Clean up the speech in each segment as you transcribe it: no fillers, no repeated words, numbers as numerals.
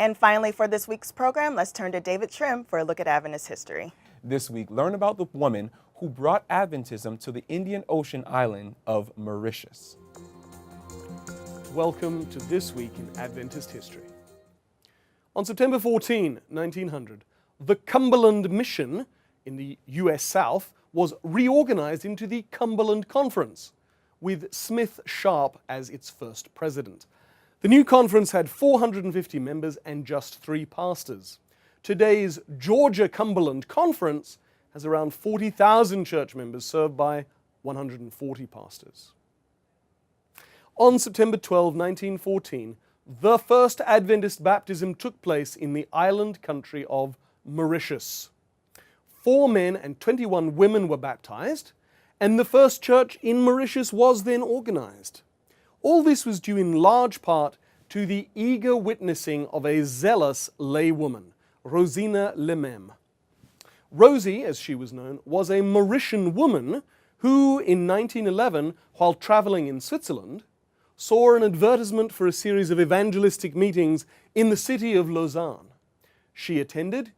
And finally, for this week's program, let's turn to David Trim for a look at Adventist history. This week, learn about the woman who brought Adventism to the Indian Ocean island of Mauritius. Welcome to This Week in Adventist History. On September 14, 1900, the Cumberland Mission in the U.S. South was reorganized into the Cumberland Conference, with Smith Sharp as its first president. The new conference had 450 members and just 3 pastors. Today's Georgia-Cumberland Conference has around 40,000 church members served by 140 pastors. On September 12, 1914, the first Adventist baptism took place in the island country of Mauritius. 4 men and 21 women were baptized, and the first church in Mauritius was then organized. All this was due in large part to the eager witnessing of a zealous laywoman, Rosina Lemem. Rosie, as she was known, was a Mauritian woman who, in 1911, while traveling in Switzerland, saw an advertisement for a series of evangelistic meetings in the city of Lausanne. She attended,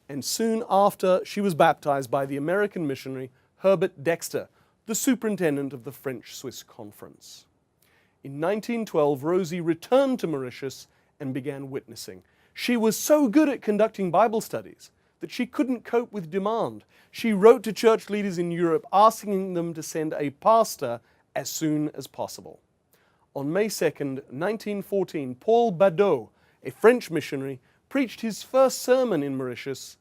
and soon after she was baptized by the American missionary Herbert Dexter, the superintendent of the French-Swiss Conference. In 1912, Rosie returned to Mauritius and began witnessing. She was so good at conducting Bible studies that she couldn't cope with demand. She wrote to church leaders in Europe asking them to send a pastor as soon as possible. On May 2, 1914, Paul Badeau, a French missionary, preached his first sermon in Mauritius,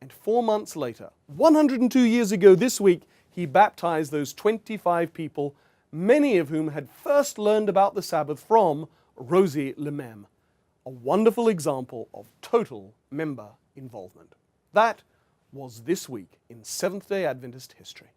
and 4 months later, 102 years ago this week, he baptized those 25 people, many of whom had first learned about the Sabbath from Rosie Lemem, a wonderful example of total member involvement. That was This Week in Seventh-day Adventist History.